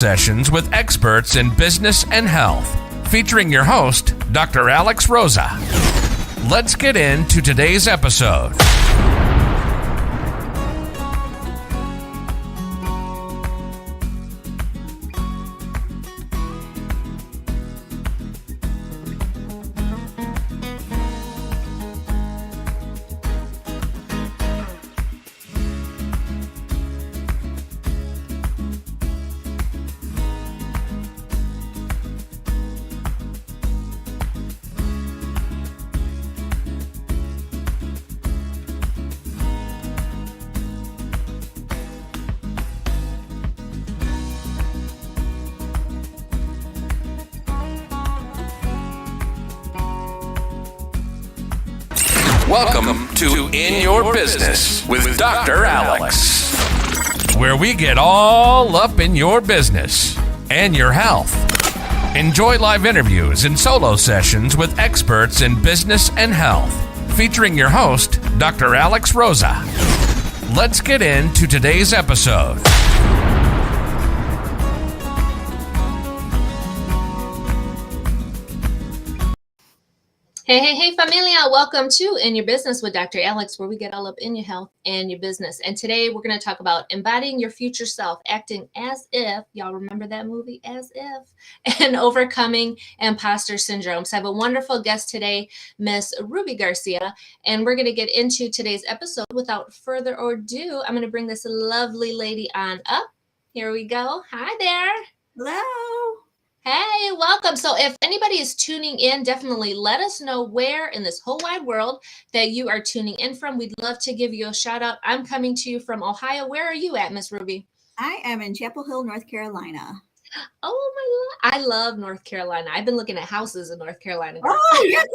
Sessions with experts in business and health, featuring your host, Dr. Alex Rosa. Let's get into today's episode. Welcome to In Your Business with Dr. Alex, where we get all up in your business and your health. Enjoy live interviews and solo sessions with experts in business and health, featuring your host, Dr. Alex Rosa. Let's get into today's episode. Hey, familia. Welcome to In Your Business with Dr. Alex, where we get all up in your health and your business. And today we're going to talk about embodying your future self, acting as if, y'all remember that movie, As If, and overcoming imposter syndrome. So I have a wonderful guest today, Miss Ruby Garcia, and we're going to get into today's episode. Without further ado, I'm going to bring this lovely lady on up. Here we go. Hi there. Hello. Hey, welcome. So if anybody is tuning in, definitely let us know where in this whole wide world that you are tuning in from. We'd love to give you a shout out. I'm coming to you from Ohio. Where are you at, Miss Ruby? I am in Chapel Hill, North Carolina. Oh my God. I love North Carolina. I've been looking at houses in North Carolina. Oh, you're so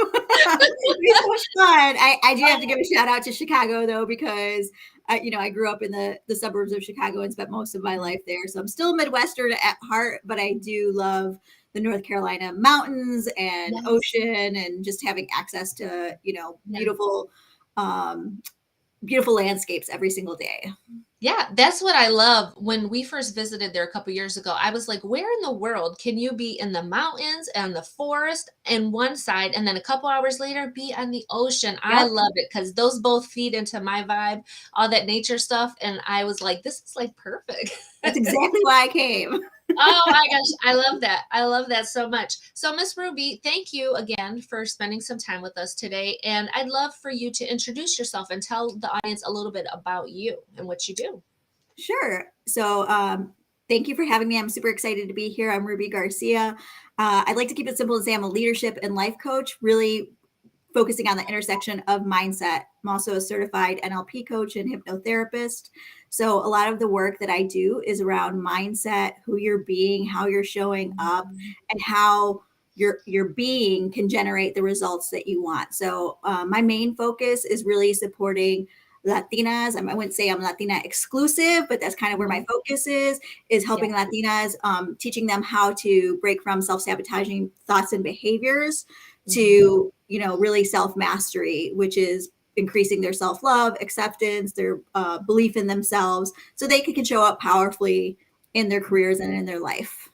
welcome. It's so much fun. I do have to give a shout out to Chicago though, because I grew up in the suburbs of Chicago and spent most of my life there. So I'm still Midwestern at heart, but I do love the North Carolina mountains and ocean and just having access to, beautiful landscapes every single day. Yeah, that's what I love. When we first visited there a couple years ago, I was like, where in the world can you be in the mountains and the forest in one side, and then a couple hours later be on the ocean? Yep. I love it because those both feed into my vibe, all that nature stuff. And I was like, this is like perfect. That's exactly why I came. Oh my gosh, I love that. I love that so much. So Miss Ruby, thank you again for spending some time with us today. And I'd love for you to introduce yourself and tell the audience a little bit about you and what you do. Sure. So thank you for having me. I'm super excited to be here. I'm Ruby Garcia. I'd like to keep it simple and say I'm a leadership and life coach, really focusing on the intersection of mindset. I'm also a certified NLP coach and hypnotherapist. So a lot of the work that I do is around mindset, who you're being, how you're showing up, and how your being can generate the results that you want. So my main focus is really supporting Latinas. I wouldn't say I'm Latina exclusive, but that's kind of where my focus is helping Latinas, teaching them how to break from self-sabotaging thoughts and behaviors to, really self-mastery, which is increasing their self-love, acceptance, their belief in themselves, so they can show up powerfully in their careers and in their life.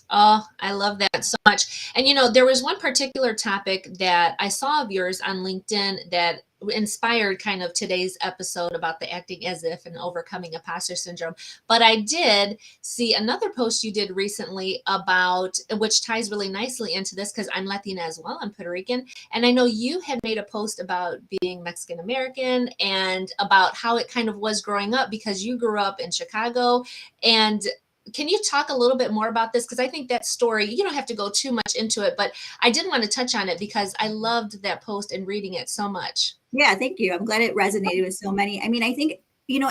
Oh, I love that so much. And, there was one particular topic that I saw of yours on LinkedIn that inspired kind of today's episode about the acting as if and overcoming imposter syndrome. But I did see another post you did recently about, which ties really nicely into this because I'm Latina as well. I'm Puerto Rican. And I know you had made a post about being Mexican American and about how it kind of was growing up because you grew up in Chicago. And can you talk a little bit more about this? Because I think that story, you don't have to go too much into it, but I did want to touch on it because I loved that post and reading it so much. Yeah, thank you. I'm glad it resonated with so many. I mean, I think,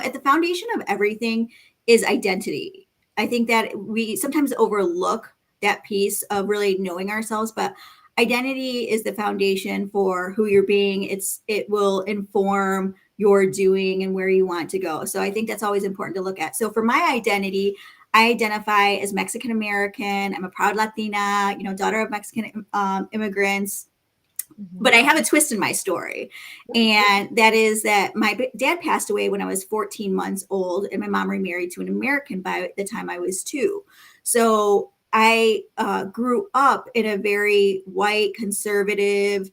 at the foundation of everything is identity. I think that we sometimes overlook that piece of really knowing ourselves, but identity is the foundation for who you're being. It will inform your doing and where you want to go. So I think that's always important to look at. So for my identity, I identify as Mexican American. I'm a proud Latina, daughter of Mexican immigrants. But I have a twist in my story. And that is that my dad passed away when I was 14 months old, and my mom remarried to an American by the time I was 2. So I grew up in a very white, conservative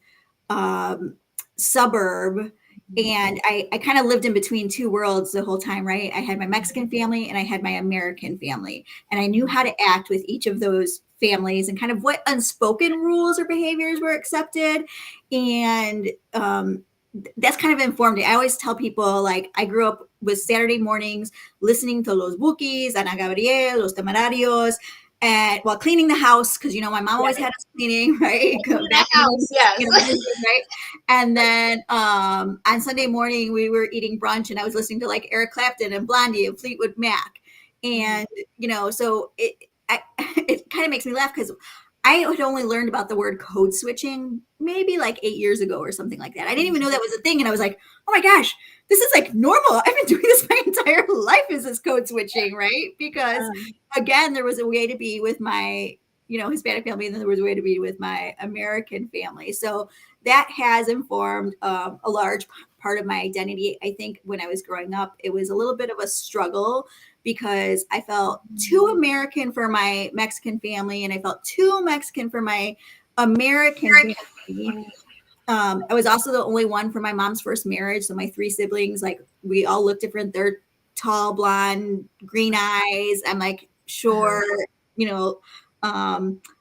suburb. And I kind of lived in between two worlds the whole time, right? I had my Mexican family and I had my American family. And I knew how to act with each of those families and kind of what unspoken rules or behaviors were accepted. And that's kind of informed me. I always tell people, like, I grew up with Saturday mornings listening to Los Bukis, Ana Gabriel, Los Temerarios, and while cleaning the house, because, you know, my mom always had us cleaning, right? The house, yes. You know, right? And then on Sunday morning, we were eating brunch, and I was listening to like Eric Clapton and Blondie and Fleetwood Mac. And, you know, so it kind of makes me laugh because I had only learned about the word code switching maybe like 8 years ago or something like that. I didn't even know that was a thing. And I was like, oh my gosh, this is like normal. I've been doing this my entire life, is this code switching, right? Because again, there was a way to be with my, you know, Hispanic family, and then there was a way to be with my American family. So that has informed a large part of my identity. I think when I was growing up, it was a little bit of a struggle because I felt too American for my Mexican family, and I felt too Mexican for my American family. I was also the only one from my mom's first marriage. So my 3 siblings, like, we all look different. They're tall, blonde, green eyes. I'm like short, you know,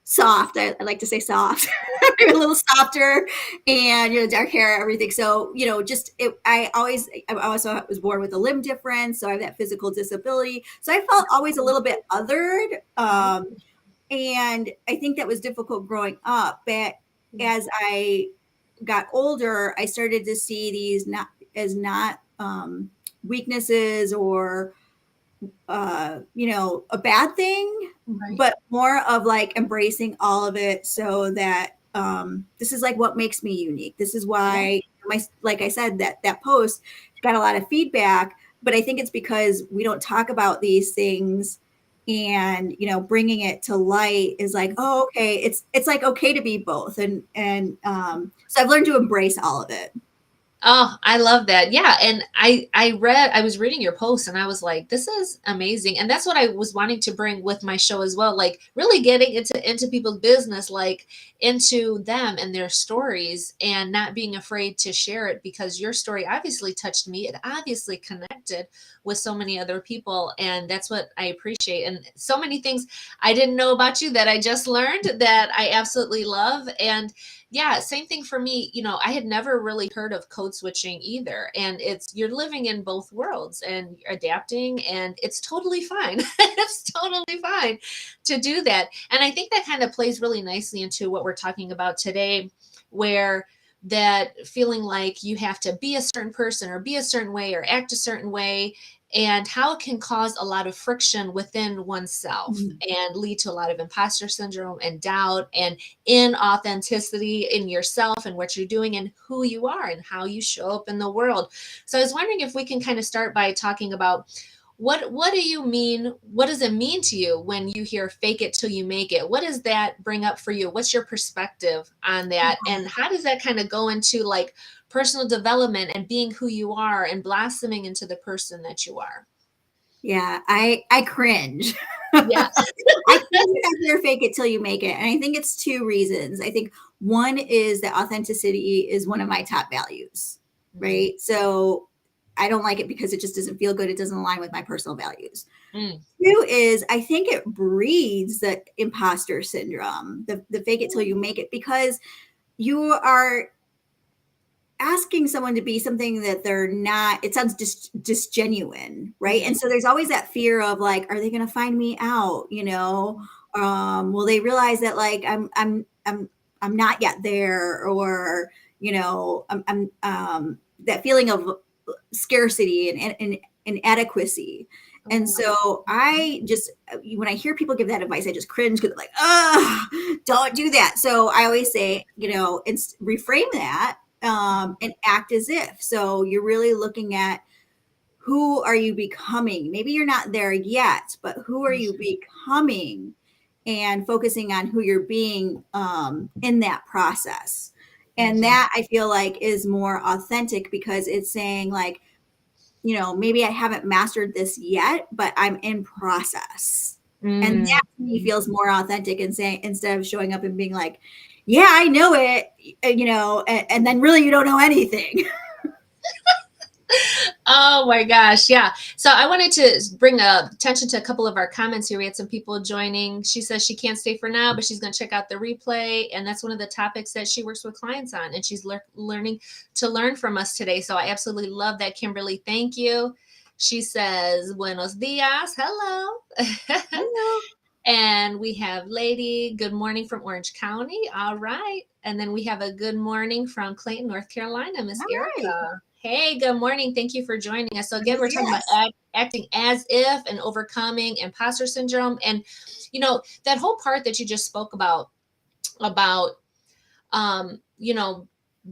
soft. I like to say soft, a little softer, and, you know, dark hair, everything. So, you know, I also was born with a limb difference. So I have that physical disability. So I felt always a little bit othered. And I think that was difficult growing up. But as I got older, I started to see these not weaknesses or you know, a bad thing, right, but more of like embracing all of it, so that this is like what makes me unique. This is why like I said, that post got a lot of feedback, but I think it's because we don't talk about these things, and, you know, bringing it to light is like, oh, okay, it's like okay to be both, and so I've learned to embrace all of it. Oh, I love that. Yeah. And I was reading your post and I was like, this is amazing. And that's what I was wanting to bring with my show as well. Like, really getting into people's business, like into them and their stories, and not being afraid to share it, because your story obviously touched me. It obviously connected with so many other people. And that's what I appreciate. And so many things I didn't know about you that I just learned that I absolutely love. And yeah, same thing for me. You know, I had never really heard of code switching either. And you're living in both worlds and you're adapting, and it's totally fine. It's totally fine to do that. And I think that kind of plays really nicely into what we're talking about today, where that feeling like you have to be a certain person or be a certain way or act a certain way, and how it can cause a lot of friction within oneself and lead to a lot of imposter syndrome and doubt and inauthenticity in yourself and what you're doing and who you are and how you show up in the world. So I was wondering if we can kind of start by talking about what do you mean? What does it mean to you when you hear fake it till you make it? What does that bring up for you? What's your perspective on that? And how does that kind of go into like personal development and being who you are and blossoming into the person that you are? Yeah, I cringe. Yeah. I cringe after fake it till you make it. And I think it's 2 reasons. I think one is that authenticity is one of my top values, right? So I don't like it because it just doesn't feel good. It doesn't align with my personal values. 2 is I think it breeds the imposter syndrome, the fake it till you make it, because you are asking someone to be something that they're not. It sounds disgenuine, right? And so there's always that fear of like, are they going to find me out? You know, will they realize that like I'm not yet there, or, you know, I'm that feeling of scarcity and inadequacy. And so I just, when I hear people give that advice, I just cringe, because like, don't do that. So I always say, you know, reframe that and act as if. So you're really looking at, who are you becoming? Maybe you're not there yet, but who are you becoming, and focusing on who you're being in that process. And that I feel like is more authentic because it's saying like, you know, maybe I haven't mastered this yet, but I'm in process. And that to me feels more authentic and saying, instead of showing up and being like, yeah, I know it, you know, and then really you don't know anything. Oh my gosh. Yeah. So I wanted to bring attention to a couple of our comments here. We had some people joining. She says she can't stay for now, but she's going to check out the replay. And that's one of the topics that she works with clients on. And she's learning to learn from us today. So I absolutely love that, Kimberly. Thank you. She says, Buenos dias. Hello. Hello. And we have Lady, good morning from Orange County. All right. And then we have a good morning from Clayton, North Carolina, Miss Erica. Right. Hey, good morning. Thank you for joining us. So again, we're talking about acting as if and overcoming imposter syndrome. And, you know, that whole part that you just spoke about, you know,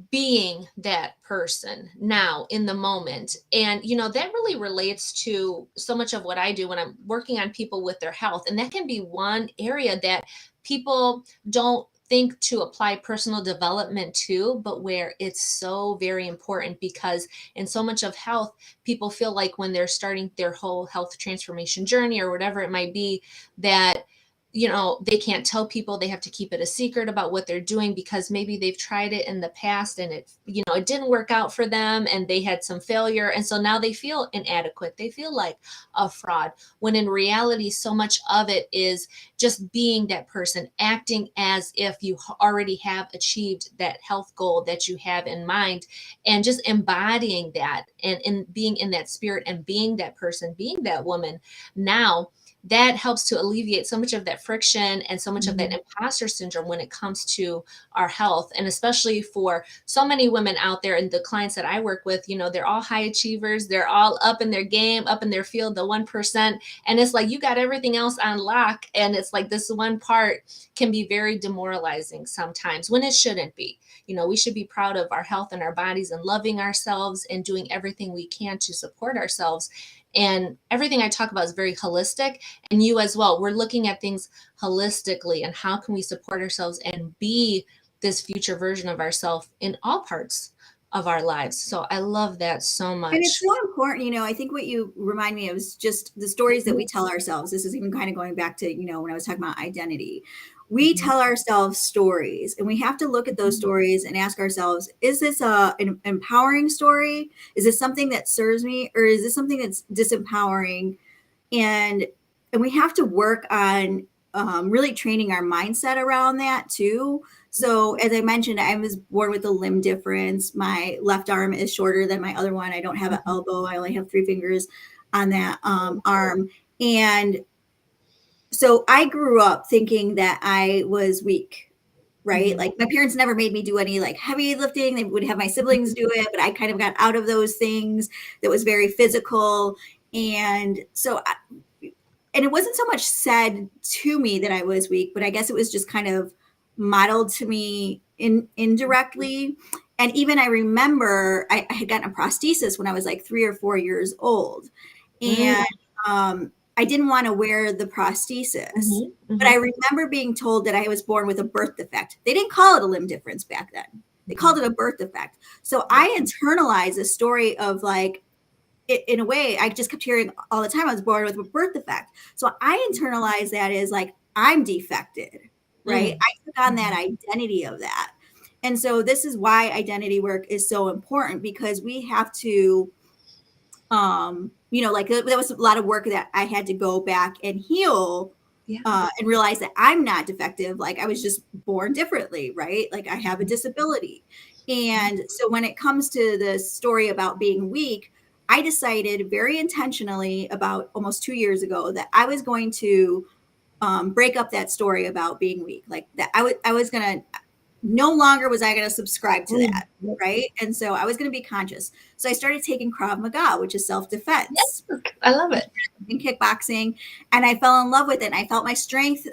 being that person now in the moment. And, you know, that really relates to so much of what I do when I'm working on people with their health. And that can be one area that people don't think to apply personal development to, but where it's so very important, because in so much of health, people feel like when they're starting their whole health transformation journey or whatever it might be, that you know, they can't tell people, they have to keep it a secret about what they're doing because maybe they've tried it in the past and it, you know, it didn't work out for them and they had some failure. And so now they feel inadequate. They feel like a fraud, when in reality, so much of it is just being that person, acting as if you already have achieved that health goal that you have in mind, and just embodying that and being in that spirit and being that person, being that woman now. That helps to alleviate so much of that friction and so much of that imposter syndrome when it comes to our health. And especially for so many women out there and the clients that I work with, you know, they're all high achievers. They're all up in their game, up in their field, the 1%. And it's like, you got everything else on lock. And it's like this one part can be very demoralizing sometimes when it shouldn't be. You know, we should be proud of our health and our bodies and loving ourselves and doing everything we can to support ourselves. And everything I talk about is very holistic, and you as well. We're looking at things holistically and how can we support ourselves and be this future version of ourselves in all parts of our lives. So I love that so much. And it's so important, you know, I think what you remind me of is just the stories that we tell ourselves. This is even kind of going back to, you know, when I was talking about identity. We tell ourselves stories, and we have to look at those stories and ask ourselves, is this an empowering story? Is this something that serves me, or is this something that's disempowering? And we have to work on really training our mindset around that too. So as I mentioned, I was born with a limb difference. My left arm is shorter than my other one. I don't have an elbow. I only have 3 fingers on that arm. And so I grew up thinking that I was weak, right? Like my parents never made me do any like heavy lifting. They would have my siblings do it, but I kind of got out of those things that was very physical. And so, and it wasn't so much said to me that I was weak, but I guess it was just kind of modeled to me indirectly. And even I remember I had gotten a prosthesis when I was like 3 or 4 years old. And I didn't want to wear the prosthesis, but I remember being told that I was born with a birth defect. They didn't call it a limb difference back then. They called it a birth defect. So I internalized a story of like, in a way, I just kept hearing all the time I was born with a birth defect. So I internalized that as like, I'm defected, right? I took on that identity of that. And so this is why identity work is so important, because we have to, you know, like there was a lot of work that I had to go back and heal and realize that I'm not defective. Like I was just born differently, right? Like I have a disability. And so when it comes to the story about being weak, I decided very intentionally about almost 2 years ago that I was going to break up that story about being weak. Like that I was going to, no longer was I going to subscribe to that, right? And so I was going to be conscious. So I started taking Krav Maga, which is self-defense. Yes, I love it. In kickboxing, and I fell in love with it. And I felt my strength,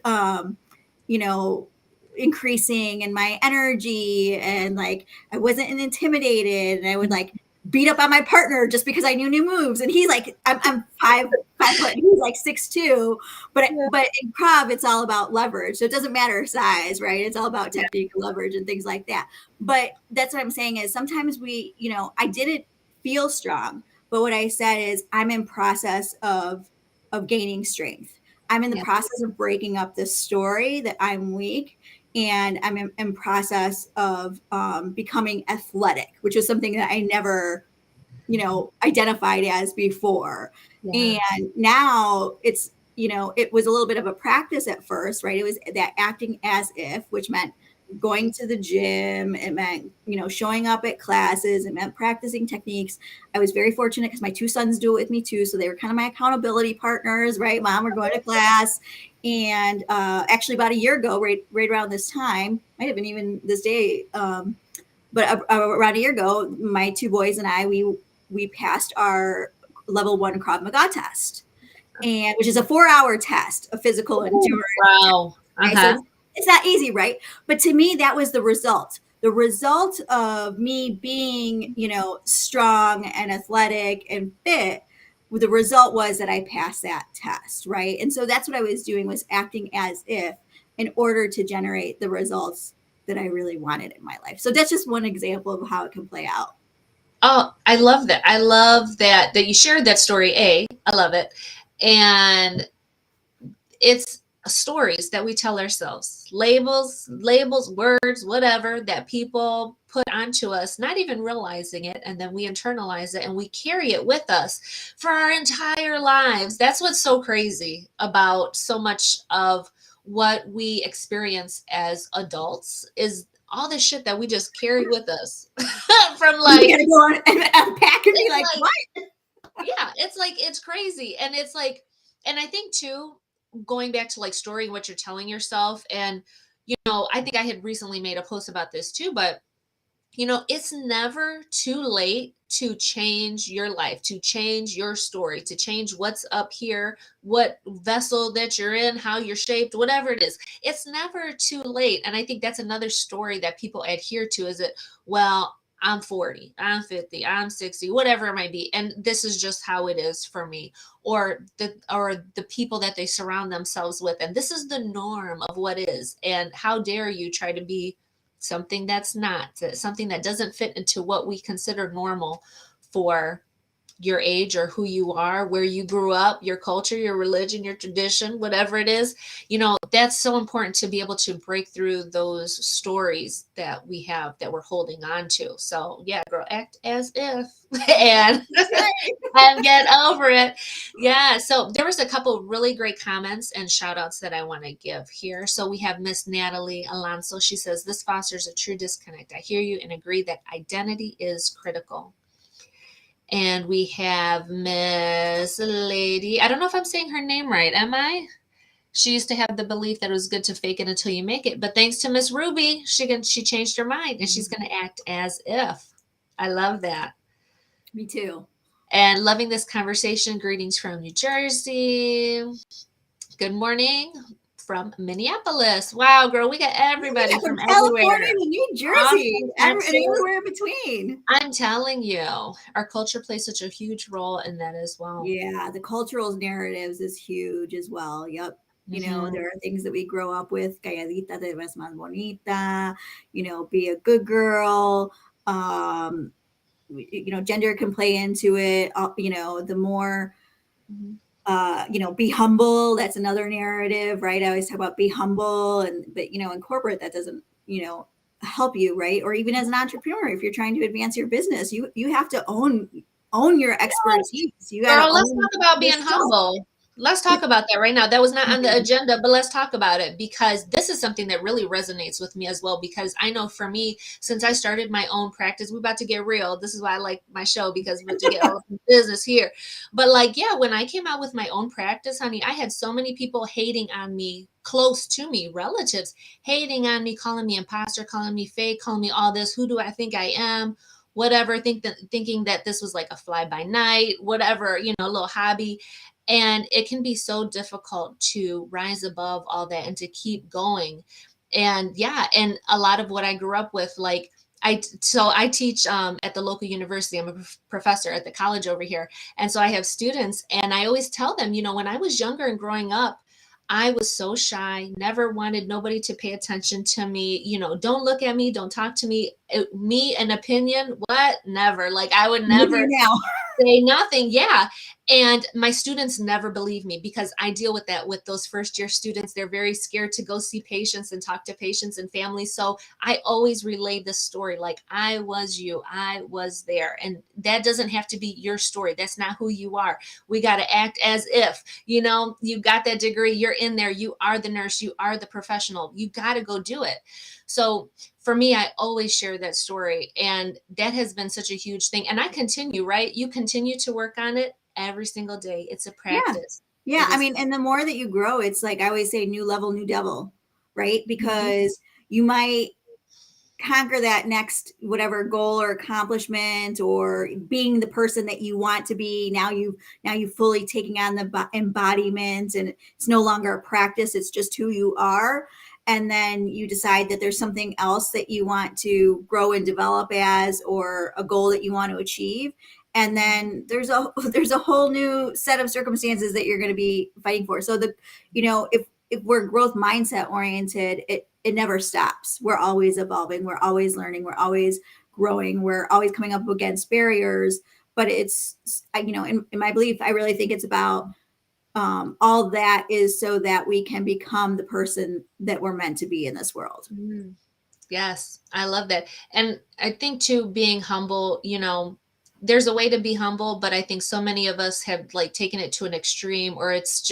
you know, increasing, and my energy, and like I wasn't intimidated, and I would like beat up on my partner just because I knew new moves. And he's like, I'm 5'5", and he's like 6'2". But in improv, it's all about leverage. So it doesn't matter size, right? It's all about technique, leverage, and things like that. But that's what I'm saying is sometimes we, I didn't feel strong, but what I said is I'm in process of gaining strength. I'm in the process of breaking up this story that I'm weak, and I'm in process of becoming athletic, which is something that I never, identified as before. Yeah. And now it's, it was a little bit of a practice at first, right? It was that acting as if, which meant going to the gym. It meant, showing up at classes. It meant practicing techniques. I was very fortunate because my 2 sons do it with me too. So they were kind of my accountability partners, right? Mom, we're going to class. And actually about a year ago, right around this time, might have been even this day, but around a year ago, my 2 boys and I, we passed our level 1 Krav Maga test, and which is a 4-hour test of physical endurance. Wow. Right? So it's not easy, right? But to me, that was the result. The result of me being, strong and athletic and fit. The result was that I passed that test, right? And so that's what I was doing, was acting as if, in order to generate the results that I really wanted in my life. So that's just one example of how it can play out. Oh, I love that. I love that you shared that story. I love it. And it's stories that we tell ourselves, labels, words, whatever that people put onto us, not even realizing it. And then we internalize it and we carry it with us for our entire lives. That's what's so crazy about so much of what we experience as adults, is all this shit that we just carry with us from like, you gotta go on and unpack and be like, what? Yeah, it's crazy. And it's like, and I think too, going back to like story, what you're telling yourself. And, I think I had recently made a post about this too, but it's never too late to change your life, to change your story, to change what's up here, what vessel that you're in, how you're shaped, whatever it is. It's never too late. And I think that's another story that people adhere to, is it, well, I'm 40, I'm 50, I'm 60, whatever it might be. And this is just how it is for me, or the people that they surround themselves with. And this is the norm of what is. And how dare you try to be something that's not, something that doesn't fit into what we consider normal for your age or who you are, where you grew up, your culture, your religion, your tradition, whatever it is. That's so important to be able to break through those stories that we have that we're holding on to. So yeah, girl, act as if and get over it. Yeah. So there was a couple really great comments and shout outs that I want to give here. So we have Miss Natalie Alonso. She says, this fosters a true disconnect. I hear you and agree that identity is critical. And we have Miss Lady. I don't know if I'm saying her name right. Am I? She used to have the belief that it was good to fake it until you make it. But thanks to Miss Ruby, she changed her mind and she's going to act as if. I love that. Me too. And loving this conversation. Greetings from New Jersey. Good morning from Minneapolis. Wow, girl, we got everybody from California everywhere. to New Jersey, everywhere in between. I'm telling you, our culture plays such a huge role in that as well. Yeah, the cultural narratives is huge as well. Yep. There are things that we grow up with. Calladita te ves más bonita. Be a good girl. Gender can play into it. The more, be humble. That's another narrative, right? I always talk about be humble, but in corporate that doesn't, help you, right? Or even as an entrepreneur, if you're trying to advance your business, you have to own your expertise. You got. Girl, let's talk about being humble. Let's talk about that right now. That was not on the agenda, but let's talk about it, because this is something that really resonates with me as well. Because I know for me, since I started my own practice, we're about to get real. This is why I like my show, because we're about to get all the business here. But when I came out with my own practice, honey, I had so many people hating on me, close to me, relatives, hating on me, calling me imposter, calling me fake, calling me all this. Who do I think I am? Whatever, thinking that this was like a fly by night, whatever, a little hobby. And it can be so difficult to rise above all that and to keep going. And yeah, and a lot of what I grew up with, like I teach at the local university. I'm a professor at the college over here. And so I have students, and I always tell them, when I was younger and growing up, I was so shy, never wanted nobody to pay attention to me. Don't look at me, don't talk to me. Me, an opinion, what? Never. Like I would Look at never you now. say nothing. Yeah. And my students never believe me because I deal with that with those first year students. They're very scared to go see patients and talk to patients and families. So I always relay this story like I was you, I was there. And that doesn't have to be your story. That's not who you are. We got to act as if, you got that degree, you're in there, you are the nurse, you are the professional, you got to go do it. So for me, I always share that story. And that has been such a huge thing. And I continue, right? You continue to work on it every single day. It's a Yeah. practice. Yeah. It I is. mean, and the more that you grow, it's like I always say, new level, new devil, right? Mhm. Because you might conquer that next whatever goal or accomplishment or being the person that you want to be. Now you fully taking on the embodiment, and it's no longer a practice, it's just who you are. And then you decide that there's something else that you want to grow and develop as, or a goal that you want to achieve. And then there's a whole new set of circumstances that you're going to be fighting for. So if we're growth mindset oriented, it never stops. We're always evolving. We're always learning. We're always growing. We're always coming up against barriers. But it's, in my belief, I really think it's about all that is so that we can become the person that we're meant to be in this world. Mm. Yes, I love that. And I think too, being humble, there's a way to be humble, but I think so many of us have like taken it to an extreme, or it's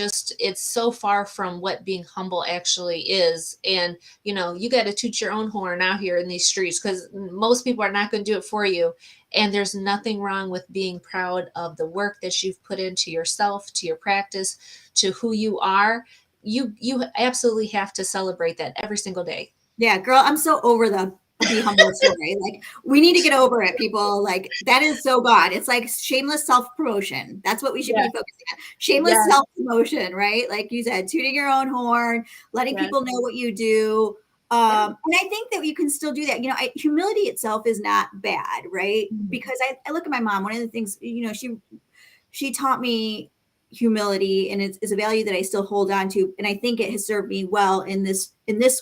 so far from what being humble actually is. And, you got to toot your own horn out here in these streets because most people are not going to do it for you. And there's nothing wrong with being proud of the work that you've put into yourself, to your practice, to who you are. You absolutely have to celebrate that every single day. Yeah, girl, I'm so over the be humble story. Like, we need to get over it, people. Like, that is so God. It's like shameless self promotion. That's what we should Yeah. be focusing on. Shameless Yes. self promotion, right? Like you said, tooting your own horn, letting Yes. people know what you do. Yeah. And I think that you can still do that. Humility itself is not bad, right? Mhm. Because I look at my mom. One of the things, she taught me humility, and it's a value that I still hold on to. And I think it has served me well in this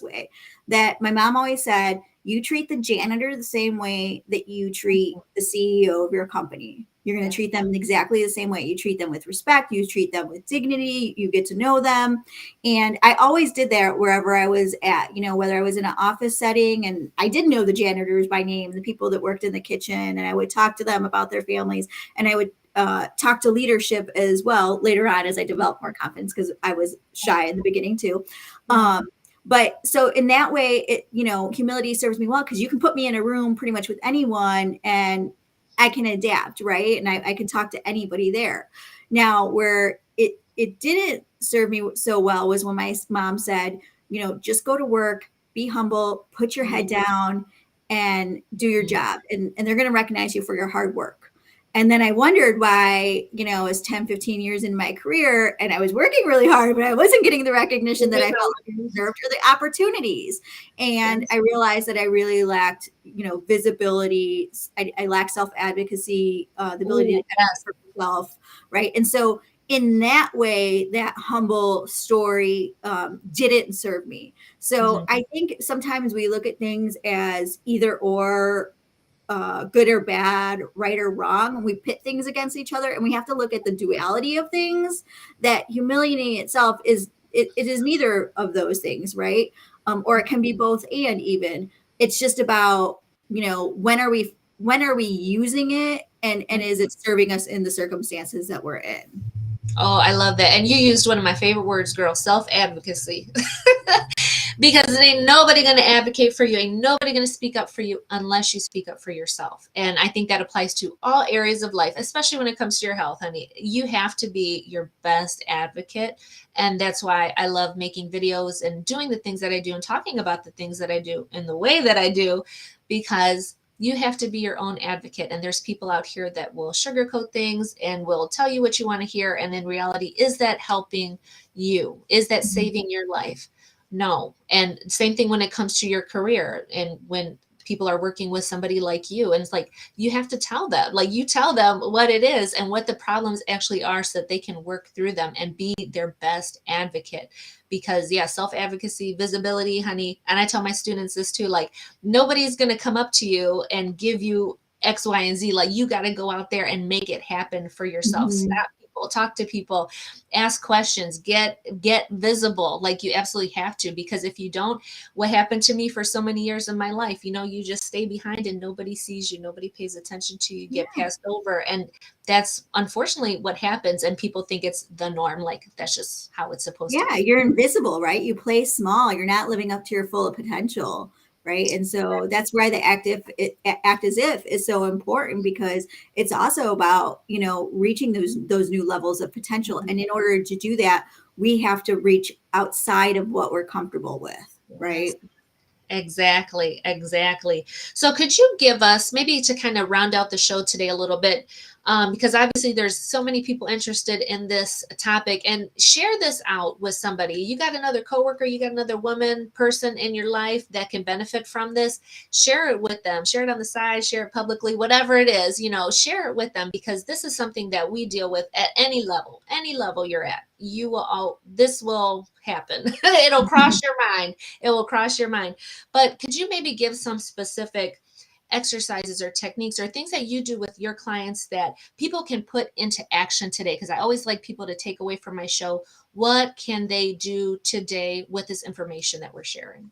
way, that my mom always said, you treat the janitor the same way that you treat the CEO of your company. You're going to treat them exactly the same way. You treat them with respect. You treat them with dignity. You get to know them. And I always did that wherever I was at, whether I was in an office setting, and I did know the janitors by name, the people that worked in the kitchen, and I would talk to them about their families, and I would talk to leadership as well later on as I developed more confidence, because I was shy in the beginning too. But so in that way, humility serves me well, because you can put me in a room pretty much with anyone and I can adapt, right? And I can talk to anybody there. Now, where it didn't serve me so well was when my mom said, just go to work, be humble, put your head down, and do your job. And they're going to recognize you for your hard work. And then I wondered why, it was 10, 15 years in my career and I was working really hard, but I wasn't getting the recognition that I felt like I deserved, or the opportunities. And I realized that I really lacked, visibility. I lacked self-advocacy, the ability to advocate for myself, right? And so in that way, that humble story didn't serve me. So I think sometimes we look at things as either or, good or bad, right or wrong, and we pit things against each other, and we have to look at the duality of things. That humility itself is it is neither of those things, right? Or it can be both, and even it's just about, when are we using it, and is it serving us in the circumstances that we're in. Oh, I love that. And you used one of my favorite words, girl, self-advocacy. Because ain't nobody going to advocate for you. Ain't nobody going to speak up for you unless you speak up for yourself. And I think that applies to all areas of life, especially when it comes to your health, honey. You have to be your best advocate. And that's why I love making videos and doing the things that I do and talking about the things that I do in the way that I do, because you have to be your own advocate. And there's people out here that will sugarcoat things and will tell you what you want to hear. And in reality, is that helping you? Is that saving your life? No. And same thing when it comes to your career. And when people are working with somebody like you. And it's like, you have to tell them, like you tell them what it is and what the problems actually are so that they can work through them and be their best advocate. Because yeah, self-advocacy, visibility, honey. And I tell my students this too, like nobody's going to come up to you and give you X, Y, and Z. Like you got to go out there and make it happen for yourself. Mhm. Stop people, talk to people, ask questions, get visible. Like you absolutely have to, because if you don't, what happened to me for so many years of my life, you just stay behind and nobody sees you, nobody pays attention to you, get passed over. And that's unfortunately what happens. And people think it's the norm. Like that's just how it's supposed to Yeah, be. you're invisible, right? You play small. You're not living up to your full potential, right? And so that's why the act as if is so important, because it's also about, reaching those new levels of potential. And in order to do that, we have to reach outside of what we're comfortable with, right? Yes. Exactly. So could you give us, maybe to kind of round out the show today a little bit, because obviously there's so many people interested in this topic, and share this out with somebody. You got another coworker, you got another woman, person in your life that can benefit from this. Share it with them, share it on the side, share it publicly, whatever it is, share it with them, because this is something that we deal with at any level you're at. This will happen. It'll cross your mind. It will cross your mind. But could you maybe give some specific exercises or techniques or things that you do with your clients that people can put into action today? Because I always like people to take away from my show, what can they do today with this information that we're sharing?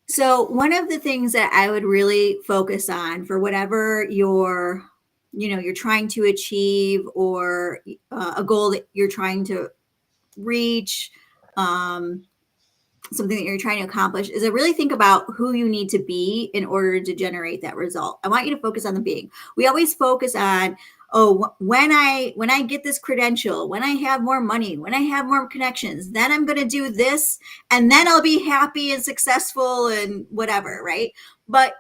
So one of the things that I would really focus on for whatever you're trying to achieve, or a goal that you're trying to reach, something that you're trying to accomplish, is to really think about who you need to be in order to generate that result. I want you to focus on the being. We always focus on, oh, when I get this credential, when I have more money, when I have more connections, then I'm going to do this, and then I'll be happy and successful and whatever, right? But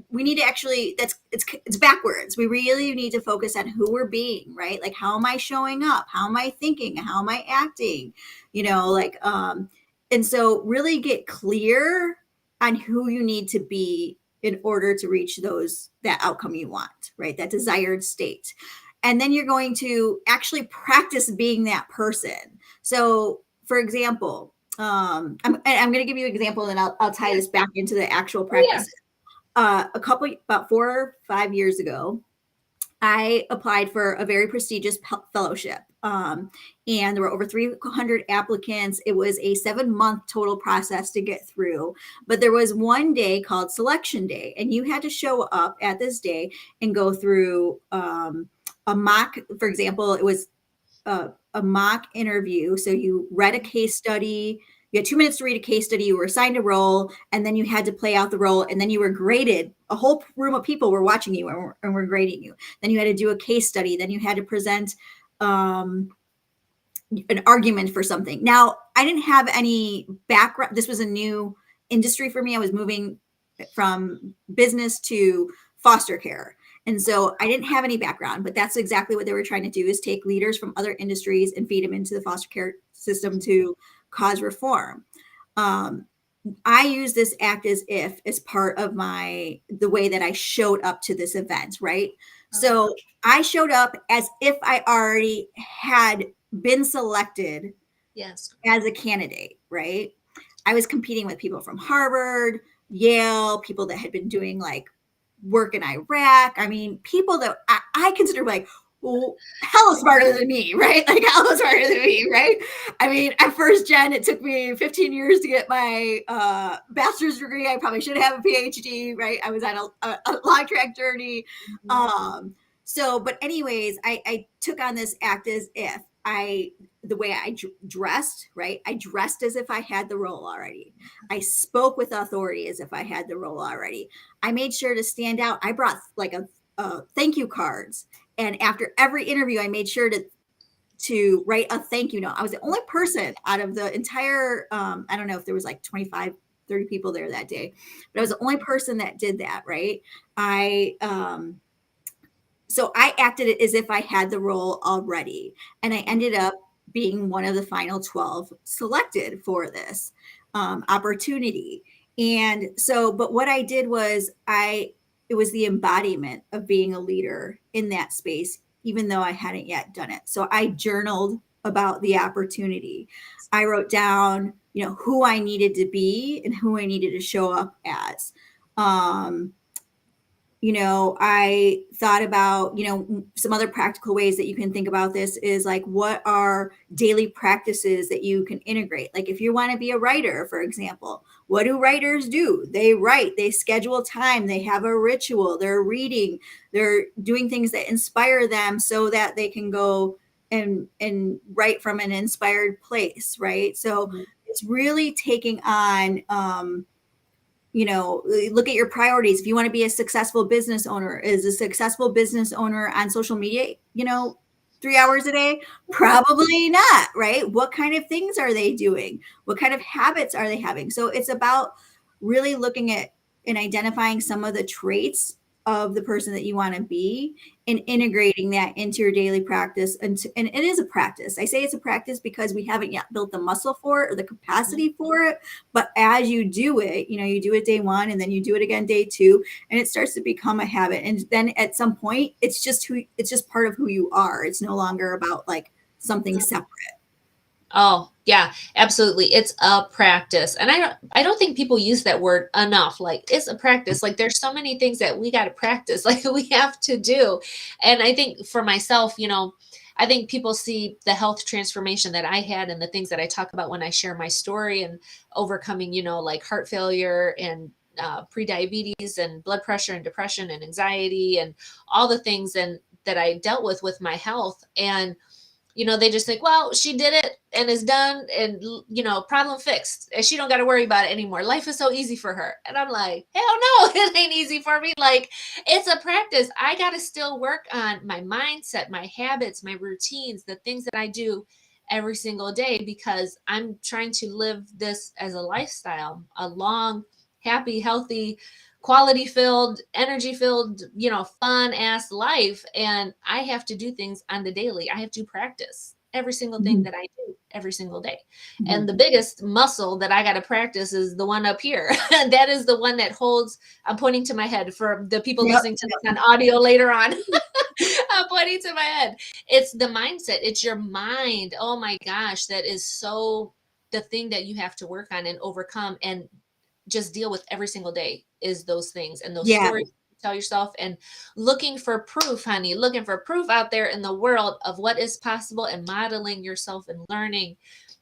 we need to actually, it's backwards. We really need to focus on who we're being, right? Like, how am I showing up? How am I thinking? How am I acting? And so really get clear on who you need to be in order to reach that outcome you want, right? That desired state. And then you're going to actually practice being that person. So for example, I'm going to give you an example, and I'll tie this back into the actual practice. About 4 or 5 years ago, I applied for a very prestigious fellowship. And there were over 300 applicants. It was a 7-month total process to get through. But there was one day called Selection Day, and you had to show up at this day and go through a mock. For example, it was a mock interview. So you read a case study. You had 2 minutes to read a case study. You were assigned a role, and then you had to play out the role, and then you were graded. A whole room of people were watching you and were grading you. Then you had to do a case study. Then you had to present an argument for something. Now, I didn't have any background. This was a new industry for me. I was moving from business to foster care. And so I didn't have any background, but that's exactly what they were trying to do, is take leaders from other industries and feed them into the foster care system to cause reform. I use this act as if as part of the way that I showed up to this event, right? So I showed up as if I already had been selected as a candidate, right? I was competing with people from Harvard, Yale, people that had been doing like work in Iraq. I mean, people that I consider like, well, hella smarter than me, right? Like hella smarter than me, right? I mean, at first gen, it took me 15 years to get my bachelor's degree. I probably should have a PhD, right? I was on a long track journey. But anyways, I took on this act as if the way I dressed, right? I dressed as if I had the role already. I spoke with authority as if I had the role already. I made sure to stand out. I brought like a thank you cards. And after every interview, I made sure to write a thank you note. I was the only person out of the entire, I don't know if there was like 25, 30 people there that day, but I was the only person that did that, right? So I acted as if I had the role already. And I ended up being one of the final 12 selected for this opportunity. And so, but what I did was it was the embodiment of being a leader in that space, even though I hadn't yet done it. So I journaled about the opportunity. I wrote down, who I needed to be and who I needed to show up as. I thought about, some other practical ways that you can think about this is like, what are daily practices that you can integrate? Like if you want to be a writer, for example, what do writers do? They write, they schedule time, they have a ritual, they're reading, they're doing things that inspire them so that they can go and write from an inspired place, right? So it's really taking on, look at your priorities. If you want to be a successful business owner, is a successful business owner on social media, 3 hours a day? Probably not, right? What kind of things are they doing? What kind of habits are they having? So it's about really looking at and identifying some of the traits of the person that you want to be and integrating that into your daily practice. And it is a practice. I say it's a practice because we haven't yet built the muscle for it or the capacity for it. But as you do it, you do it day one and then you do it again day two, and it starts to become a habit. And then at some point, it's just part of who you are. It's no longer about like something separate. Oh, yeah, absolutely. It's a practice. And I don't think people use that word enough. Like it's a practice. Like there's so many things that we got to practice, like we have to do. And I think for myself, I think people see the health transformation that I had and the things that I talk about when I share my story and overcoming, like heart failure and pre-diabetes and blood pressure and depression and anxiety and all the things that I dealt with my health. And they just think, well, she did it and is done and, problem fixed. And she don't got to worry about it anymore. Life is so easy for her. And I'm like, hell no, it ain't easy for me. Like it's a practice. I got to still work on my mindset, my habits, my routines, the things that I do every single day, because I'm trying to live this as a lifestyle, a long, happy, healthy, quality filled, energy filled, fun ass life. And I have to do things on the daily. I have to practice every single thing that I do every single day. And the biggest muscle that I got to practice is the one up here. That is the one that holds, I'm pointing to my head for the people listening to this on audio later on. I'm pointing to my head. It's the mindset. It's your mind. Oh my gosh. That is so the thing that you have to work on and overcome and just deal with every single day is those things and those stories you tell yourself, and looking for proof, honey, looking for proof out there in the world of what is possible and modeling yourself and learning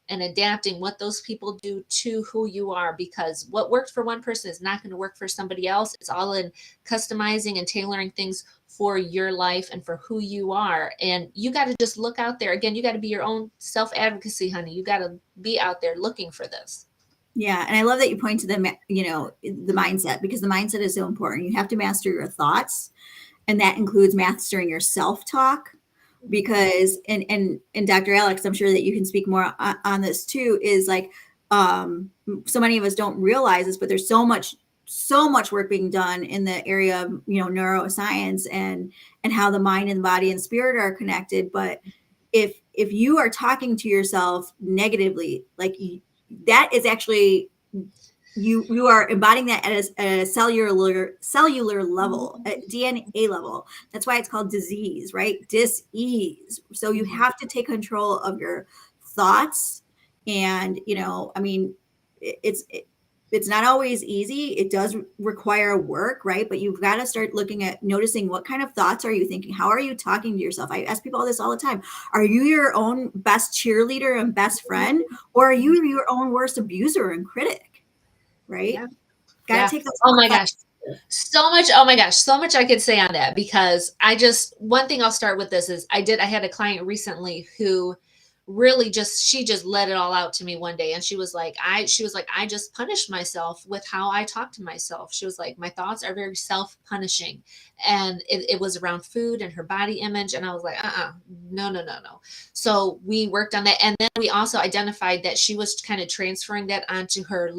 and adapting what those people do to who you are, because what worked for one person is not going to work for somebody else. It's all in customizing and tailoring things for your life and for who you are. And you got to just look out there. Again, you got to be your own self-advocacy, honey. You got to be out there looking for this. Yeah. And I love that you point to the mindset, because the mindset is so important. You have to master your thoughts, and that includes mastering your self-talk, because, and Dr. Alex, I'm sure that you can speak more on this too, is like, so many of us don't realize this, but there's so much work being done in the area of, neuroscience and how the mind and body and spirit are connected. But if you are talking to yourself negatively, like that is actually you are embodying that at a cellular level, at DNA level. That's why it's called disease, right? Dis-ease. So you have to take control of your thoughts. And, it's not always easy. It does require work, right? But you've got to start looking at noticing what kind of thoughts are you thinking? How are you talking to yourself? I ask people this all the time. Are you your own best cheerleader and best friend, or are you your own worst abuser and critic? Right? Yeah. Gotta take those. Oh my gosh. So much. Oh my gosh. So much I could say on that, because one thing I'll start with this is I had a client recently who really she just let it all out to me one day. And she was like, I just punished myself with how I talk to myself. She was like, my thoughts are very self-punishing. And it was around food and her body image. And I was like, no. So we worked on that. And then we also identified that she was kind of transferring that onto her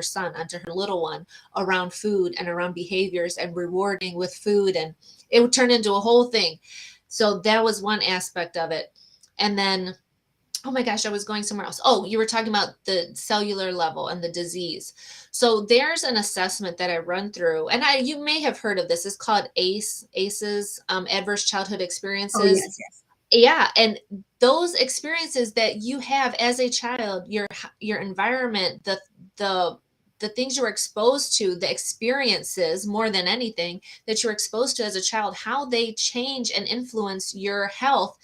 son, onto her little one, around food and around behaviors and rewarding with food. And it would turn into a whole thing. So that was one aspect of it. And then Oh my gosh, I was going somewhere else. Oh, you were talking about the cellular level and the disease. So there's an assessment that I run through, and you may have heard of this. It's called ACEs, Adverse Childhood Oh, Experiences. yes, yes. Yeah, and those experiences that you have as a child, your environment, the the things you were exposed to, the experiences more than anything that you're exposed to as a child, how they change and influence your health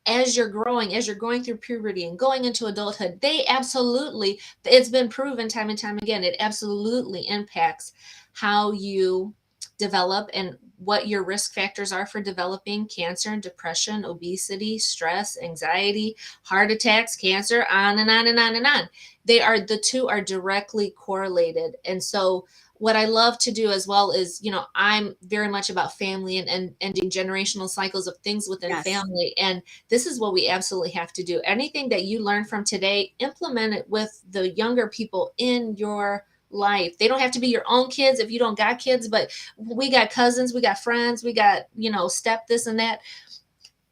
as you're going through puberty and going into adulthood. They absolutely, it's been proven time and time again, it absolutely impacts how you develop and what your risk factors are for developing cancer, depression, obesity, stress, anxiety, heart attacks, cancer, on and on and on and on. The two are directly correlated. And so what I love to do as well is, I'm very much about family and ending generational cycles of things within Yes. family. And this is what we absolutely have to do. Anything that you learn from today, implement it with the younger people in your life. They don't have to be your own kids if you don't got kids, but we got cousins, we got friends, we got, step this and that.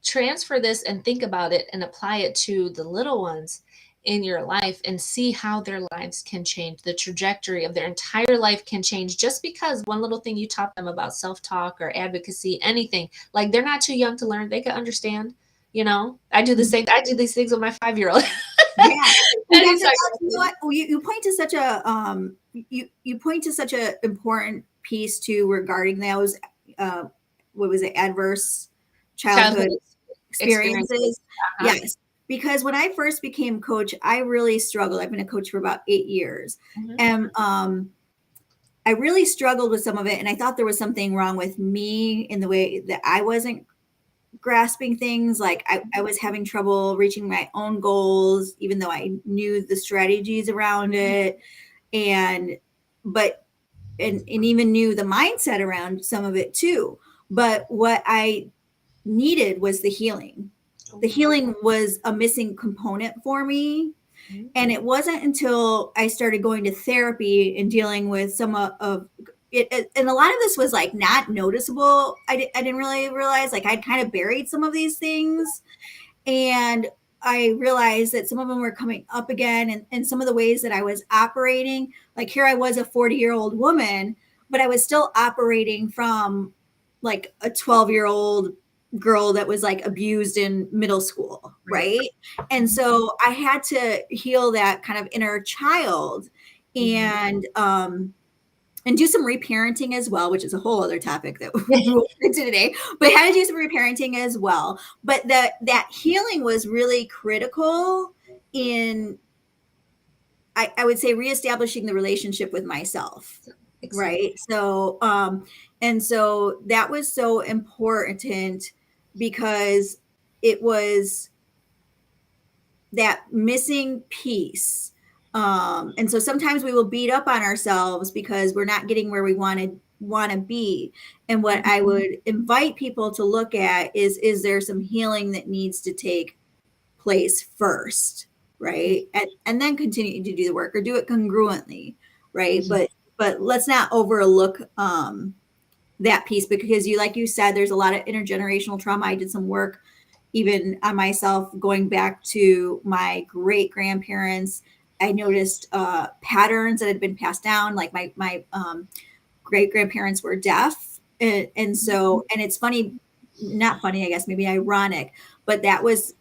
Transfer this and think about it and apply it to the little ones in your life and see how their lives can change. The trajectory of their entire life can change just because one little thing you taught them about self-talk or advocacy, anything. Like, they're not too young to learn. They can understand. I do the same. I do these things with my 5-year-old. Yeah. Well, And Dr. he's like, Alex, you know what? Well, you point to such a you point to such a important piece too regarding those what was it, adverse childhood childhood experiences. experiences. Uh-huh. Yes. Because when I first became coach, I really struggled. I've been a coach for about 8 years. Mhm. And I really struggled with some of it. And I thought there was something wrong with me in the way that I wasn't grasping things. Like I was having trouble reaching my own goals, even though I knew the strategies around it. And even knew the mindset around some of it too. But what I needed was the healing. The healing was a missing component for me. And it wasn't until I started going to therapy and dealing with some of it, and a lot of this was like not noticeable. I didn't really realize, like, I'd kind of buried some of these things. And I realized that some of them were coming up again, and some of the ways that I was operating, like, here I was, a 40-year-old woman, but I was still operating from like a 12-year-old girl that was like abused in middle school, right? And so I had to heal that kind of inner child and do some reparenting as well, which is a whole other topic that we'll get into today, but how to do some reparenting as well. But that healing was really critical in, I would say, reestablishing the relationship with myself. Exactly. Right. So, and so that was so important because it was that missing piece. And so sometimes we will beat up on ourselves because we're not getting where we want to be. And what I would invite people to look at is there some healing that needs to take place first, right? And then continue to do the work or do it congruently, right? But let's not overlook that piece, because like you said, there's a lot of intergenerational trauma. I did some work even on myself, going back to my great grandparents. I noticed patterns that had been passed down. Like my great grandparents were deaf, and it's funny, not funny, I guess, maybe ironic, but that was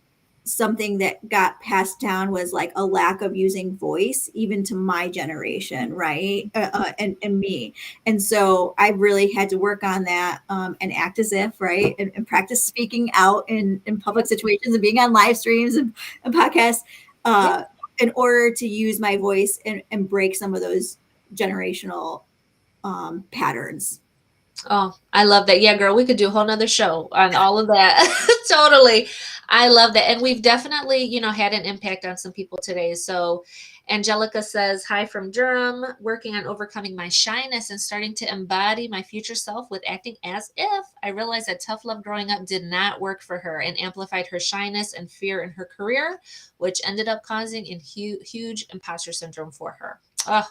something that got passed down, was like a lack of using voice, even to my generation, right? And me. And so I really had to work on that, and act as if, right? And practice speaking out in public situations and being on live streams and podcasts, in order to use my voice and break some of those generational patterns. Oh, I love that. Yeah, girl, we could do a whole nother show on all of that. Totally. I love that. And we've definitely, had an impact on some people today. So Angelica says, hi from Durham, working on overcoming my shyness and starting to embody my future self with acting as if. I realized that tough love growing up did not work for her and amplified her shyness and fear in her career, which ended up causing a huge imposter syndrome for her. Oh,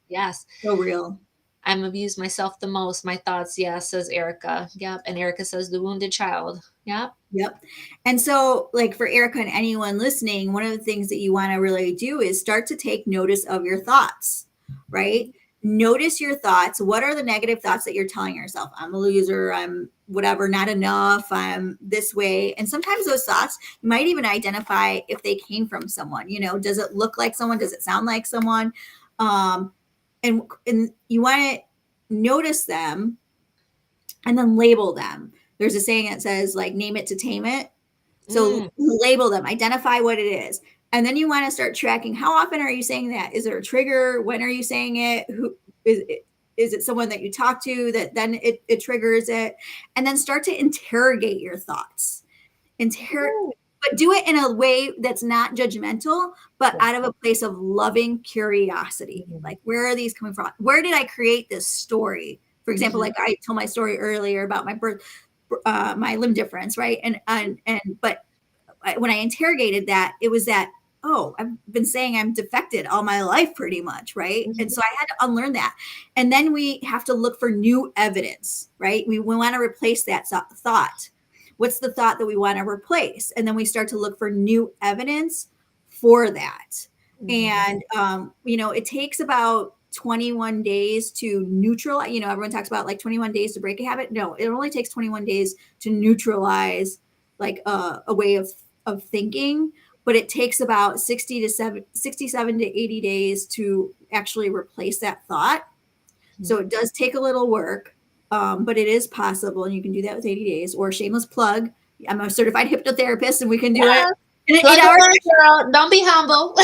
yes. So real. I'm abused myself the most. My thoughts, yeah, says Erica. Yep. And Erica says the wounded child. Yep. Yep. And so, like, for Erica and anyone listening, one of the things that you want to really do is start to take notice of your thoughts, right? Notice your thoughts. What are the negative thoughts that you're telling yourself? I'm a loser. I'm whatever, not enough. I'm this way. And sometimes those thoughts, you might even identify if they came from someone. You know, does it look like someone? Does it sound like someone? And you want to notice them and then label them. There's a saying that says, like, name it to tame it. So label them, identify what it is. And then you want to start tracking, how often are you saying that? Is there a trigger? When are you saying it? Who is it someone that you talk to that then it triggers it? And then start to interrogate your thoughts. But do it in a way that's not judgmental, but out of a place of loving curiosity. Like, where are these coming from? Where did I create this story? For example, like I told my story earlier about my birth, my limb difference, right? But when I interrogated that, it was that, oh, I've been saying I'm defected all my life pretty much, right? And so I had to unlearn that. And then we have to look for new evidence, right? We want to replace that thought. What's the thought that we want to replace? And then we start to look for new evidence for that. And, it takes about 21 days to neutralize. Everyone talks about like 21 days to break a habit. No, it only takes 21 days to neutralize like a way of thinking, but it takes about 67 to 80 days to actually replace that thought. So it does take a little work, but it is possible, and you can do that with 80 days. Or shameless plug, I'm a certified hypnotherapist, and we can do it in an 8-hour girl. Don't be humble.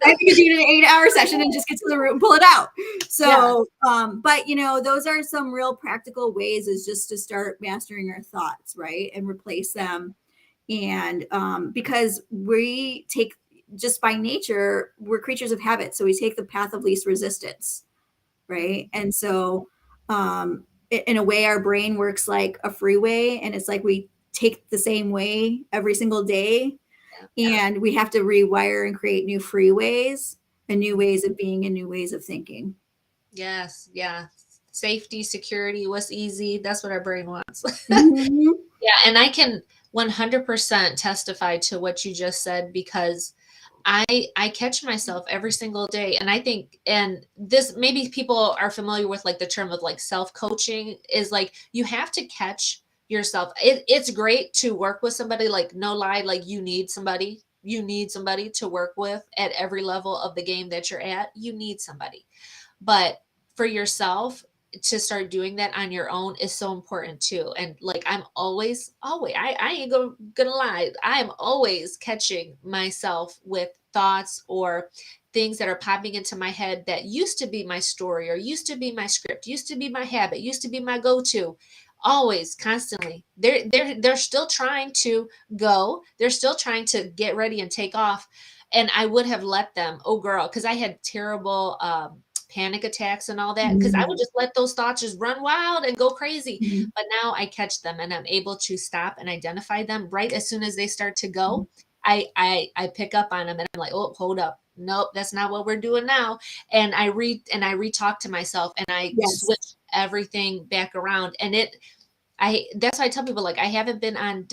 I think you do it in an 8-hour session and just get to the root and pull it out. So, but those are some real practical ways, is just to start mastering your thoughts, right? And replace them. And because we take, just by nature, we're creatures of habit. So we take the path of least resistance, right? And so in a way, our brain works like a freeway, and it's like we take the same way every single day. And we have to rewire and create new freeways and new ways of being and new ways of thinking. Yes. Yeah. Safety, security, what's easy. That's what our brain wants. Mm-hmm. Yeah. And I can 100% testify to what you just said, because I catch myself every single day. And I think, and this, maybe people are familiar with like the term of like self-coaching, is like, you have to catch yourself. It's great to work with somebody, like, no lie, like you need somebody to work with at every level of the game that you're at. You need somebody, but for yourself to start doing that on your own is so important too. And like, I'm always, I ain't gonna lie, I am always catching myself with thoughts or things that are popping into my head that used to be my story, or used to be my script, used to be my habit, used to be my go-to. Always, constantly, they're still trying to go, they're still trying to get ready and take off. And I would have let them, oh girl, because I had terrible panic attacks and all that, because I would just let those thoughts just run wild and go crazy. But now I catch them, and I'm able to stop and identify them right as soon as they start to go. I pick up on them, and I'm like, oh, hold up, nope, that's not what we're doing now. And I re-talk to myself, and I switch everything back around. And that's why I tell people, like, I haven't been on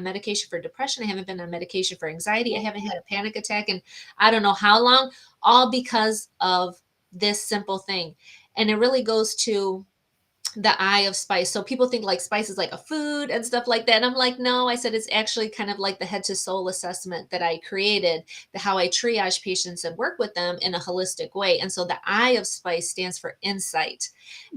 medication for depression. I haven't been on medication for anxiety. I haven't had a panic attack in I don't know how long, all because of this simple thing. And it really goes to the eye of spice. So people think like spice is like a food and stuff like that. And I'm like, no, I said, it's actually kind of like the head to soul assessment that I created, how I triage patients and work with them in a holistic way. And so the eye of spice stands for insight.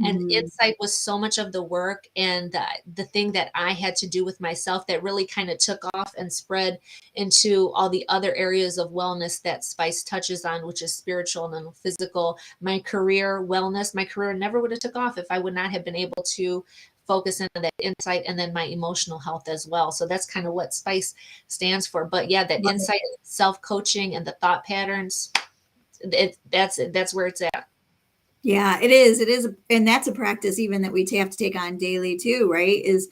And insight was so much of the work and the thing that I had to do with myself that really kind of took off and spread into all the other areas of wellness that spice touches on, which is spiritual and physical. My career wellness, my career never would have took off if I would not have been able to focus in on that insight, and then my emotional health as well. So that's kind of what SPICE stands for. But yeah, that insight, self-coaching, and the thought patterns, that's where it's at. Yeah, it is. It is. And that's a practice even that we have to take on daily too, right? Is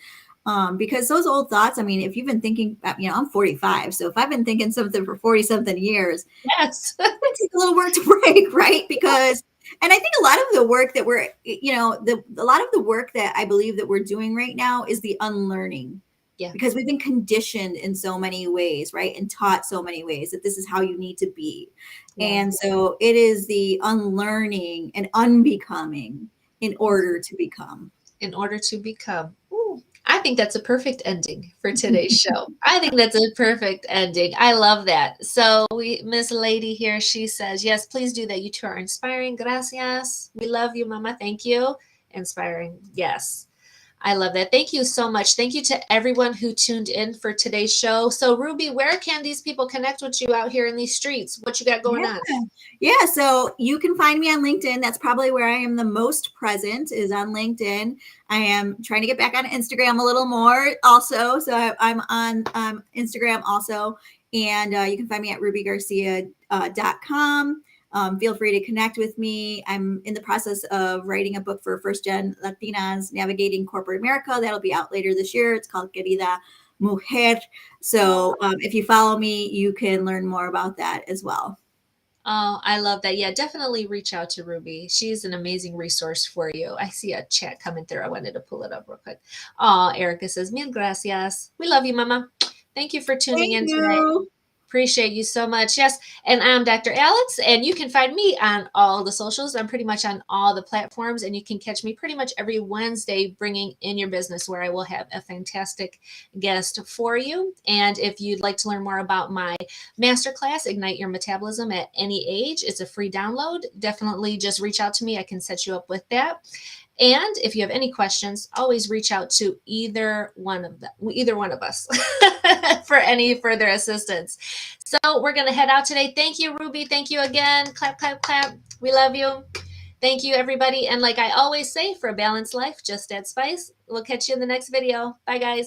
because those old thoughts, I mean, if you've been thinking, I'm 45. So if I've been thinking something for 40 something years, yes, it takes a little work to break, right? Because And I think a lot of the work that we're, a lot of the work that I believe that we're doing right now is the unlearning. Yeah. Because we've been conditioned in so many ways, right? And taught so many ways that this is how you need to be. Yeah. And so it is the unlearning and unbecoming in order to become. In order to become. Ooh, I think that's a perfect ending for today's show. I think that's a perfect ending. I love that. So Miss Lady here, she says, yes, please do that. You two are inspiring. Gracias. We love you, Mama. Thank you. Inspiring. Yes. I love that. Thank you so much. Thank you to everyone who tuned in for today's show. So Ruby, where can these people connect with you out here in these streets? What you got going on? Yeah, so you can find me on LinkedIn. That's probably where I am the most present, is on LinkedIn. I am trying to get back on Instagram a little more also. So I'm on Instagram also. And you can find me at rubygarcia.com. Feel free to connect with me. I'm in the process of writing a book for first-gen Latinas navigating corporate America. That'll be out later this year. It's called Querida Mujer. So if you follow me, you can learn more about that as well. Oh, I love that. Yeah, definitely reach out to Ruby. She's an amazing resource for you. I see a chat coming through. I wanted to pull it up real quick. Oh, Erica says, mil gracias. We love you, Mama. Thank you for tuning in today. Appreciate you so much. Yes. And I'm Dr. Alex, and you can find me on all the socials. I'm pretty much on all the platforms, and you can catch me pretty much every Wednesday bringing in your business, where I will have a fantastic guest for you. And if you'd like to learn more about my masterclass, Ignite Your Metabolism at Any Age, it's a free download. Definitely just reach out to me. I can set you up with that. And if you have any questions, always reach out to either one of us for any further assistance. So we're going to head out today. Thank you, Ruby. Thank you again. Clap, clap, clap. We love you. Thank you, everybody. And like I always say, for a balanced life, just add spice. We'll catch you in the next video. Bye, guys.